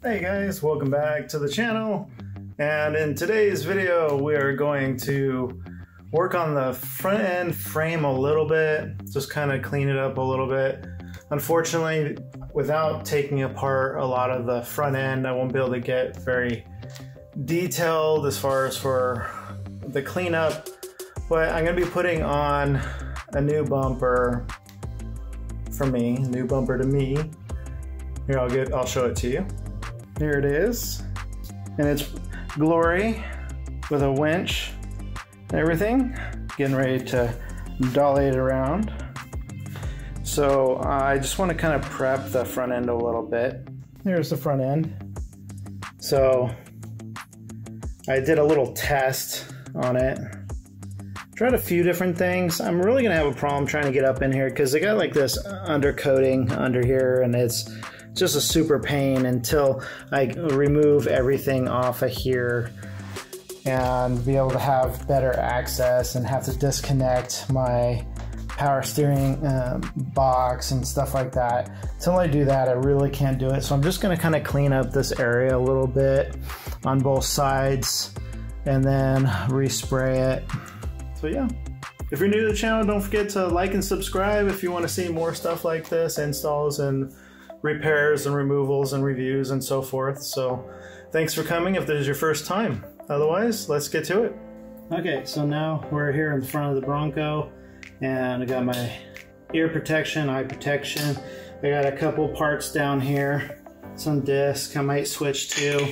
Hey guys, welcome back to the channel. And in today's video, we are going to work on the front end frame a little bit, just kind of clean it up a little bit. Unfortunately, without taking apart a lot of the front end, I won't be able to get very detailed as far as for the cleanup, but I'm going to be putting on a new bumper for me, a new bumper to me. Here, I'll show it to you. Here it is, and it's glory with a winch and everything, getting ready to dolly it around. So I just want to kind of prep the front end a little bit. Here's the front end. So I did a little test on it. Tried a few different things. I'm really gonna have a problem trying to get up in here because they got like this undercoating under here, and it's just a super pain until I remove everything off of here and be able to have better access and have to disconnect my power steering box and stuff like that. Until I do that, I really can't do it. So I'm just gonna kind of clean up this area a little bit on both sides and then respray it. So yeah, if you're new to the channel, don't forget to like and subscribe if you want to see more stuff like this, installs and repairs and removals and reviews and so forth. So thanks for coming if this is your first time. Otherwise, let's get to it. Okay, so now we're here in front of the Bronco, and I got my ear protection, eye protection. I got a couple parts down here, some disc I might switch to.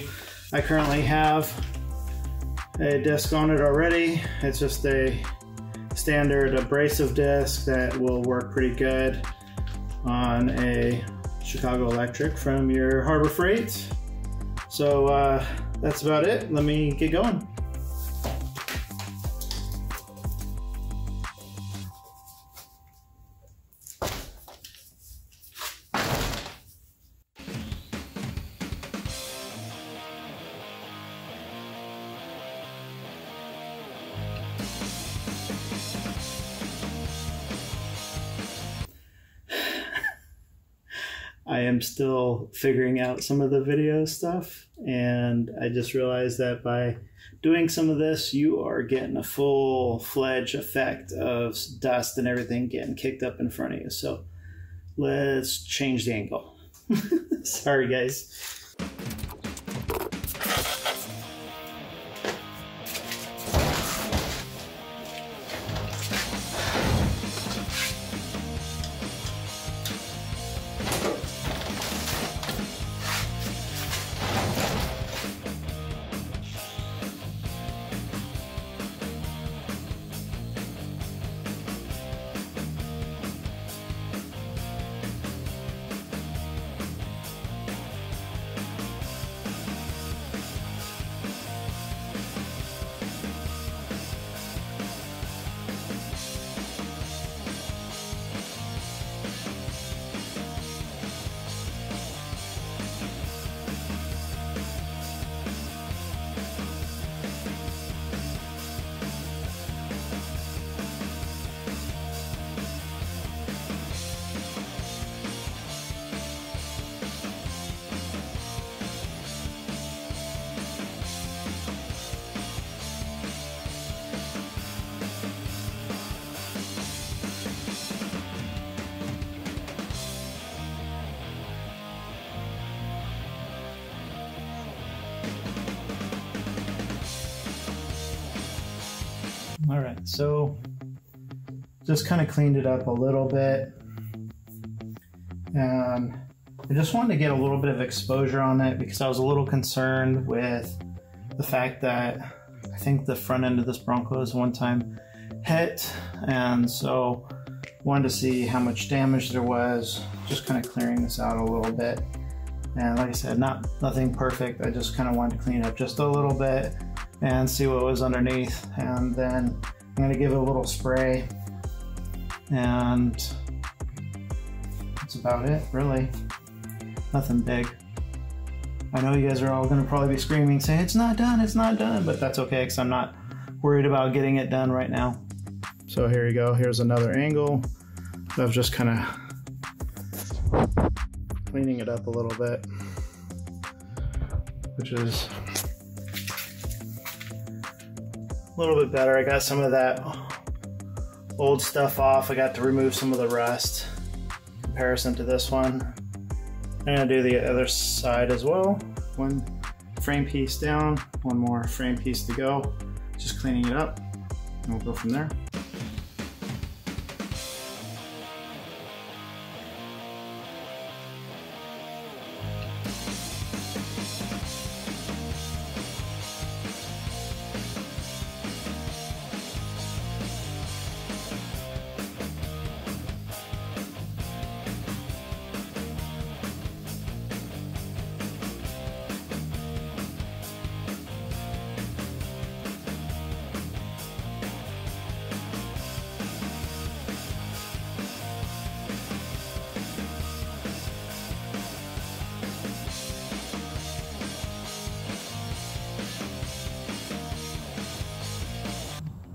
I currently have a disc on it already. It's just a standard abrasive disc that will work pretty good on a Chicago Electric from your Harbor Freight. So that's about it. Let me get going. I am still figuring out some of the video stuff, and I just realized that by doing some of this, you are getting a full-fledged effect of dust and everything getting kicked up in front of you. So let's change the angle. Sorry, guys. All right, so just kind of cleaned it up a little bit, and I just wanted to get a little bit of exposure on it because I was a little concerned with the fact that I think the front end of this Bronco is one time hit, and so wanted to see how much damage there was, just kind of clearing this out a little bit. And like I said, nothing perfect. I just kind of wanted to clean it up just a little bit and see what was underneath, and then I'm going to give it a little spray, and that's about it, really. Nothing big. I know you guys are all going to probably be screaming saying it's not done, but that's okay because I'm not worried about getting it done right now. So here you go, here's another angle of just kind of cleaning it up a little bit. which is a little bit better. I got some of that old stuff off. I got to remove some of the rust in comparison to this one. I'm gonna do the other side as well. One frame piece down, one more frame piece to go. Just cleaning it up, and we'll go from there.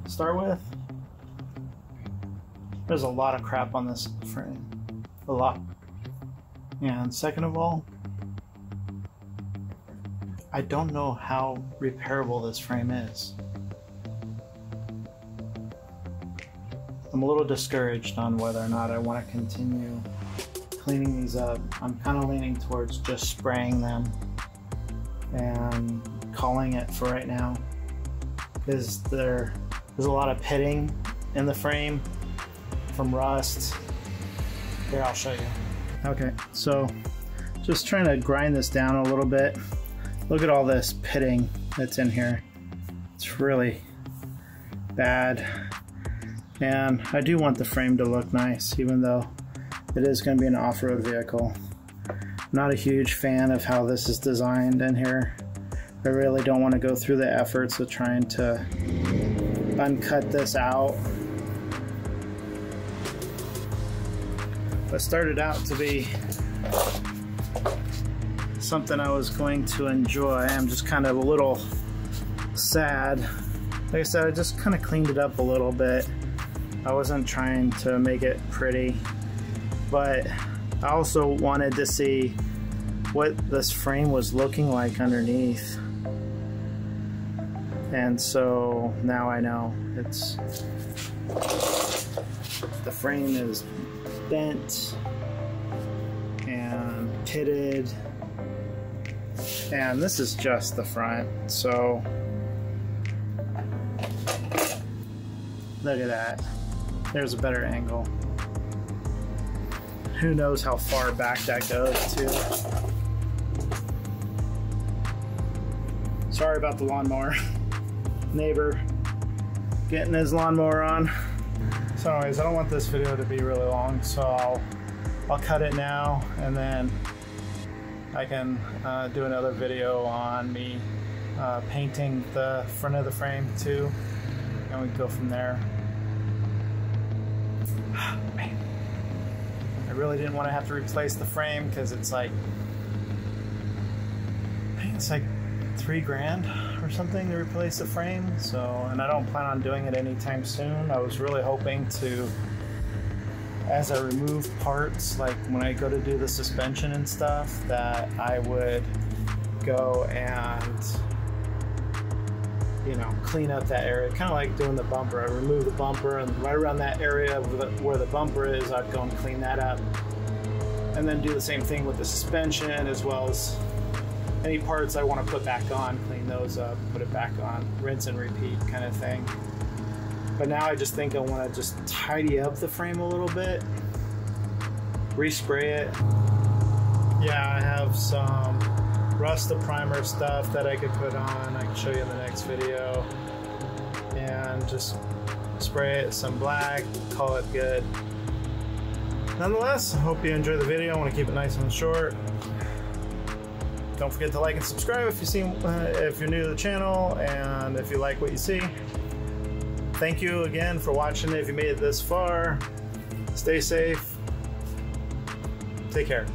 Start with, there's a lot of crap on this frame, a lot. And second of all, I don't know how repairable this frame is. I'm a little discouraged on whether or not I want to continue cleaning these up. I'm kind of leaning towards just spraying them and calling it for right now, because there's a lot of pitting in the frame from rust. Here, I'll show you. Okay, so just trying to grind this down a little bit. Look at all this pitting that's in here. It's really bad. And I do want the frame to look nice, even though it is going to be an off-road vehicle. Not a huge fan of how this is designed in here. I really don't want to go through the efforts of trying to uncut this out. But started out to be something I was going to enjoy. I'm just kind of a little sad. Like I said, I just kind of cleaned it up a little bit. I wasn't trying to make it pretty, but I also wanted to see what this frame was looking like underneath. And so now I know it's, the frame is bent and pitted, and this is just the front. So look at that, there's a better angle. Who knows how far back that goes to. Sorry about the lawnmower. Neighbor getting his lawnmower on. So anyways, I don't want this video to be really long, so I'll cut it now, and then I can do another video on me painting the front of the frame too, and we can go from there. Man, I really didn't want to have to replace the frame, because it's like, I think it's like $3 grand or something to replace the frame. So, and I don't plan on doing it anytime soon. I was really hoping to, as I remove parts, like when I go to do the suspension and stuff, that I would go and, you know, clean up that area, kind of like doing the bumper. I remove the bumper, and right around that area where the bumper is, I'd go and clean that up, and then do the same thing with the suspension, as well as any parts I want to put back on, clean those up, put it back on, rinse and repeat kind of thing. But now I just think I want to just tidy up the frame a little bit, respray it. Yeah, I have some Rust primer stuff that I could put on. I can show you in the next video. And just spray it some black, call it good. Nonetheless, I hope you enjoy the video. I want to keep it nice and short. Don't forget to like and subscribe if you're new to the channel, and if you like what you see. Thank you again for watching. If you made it this far, stay safe. Take care.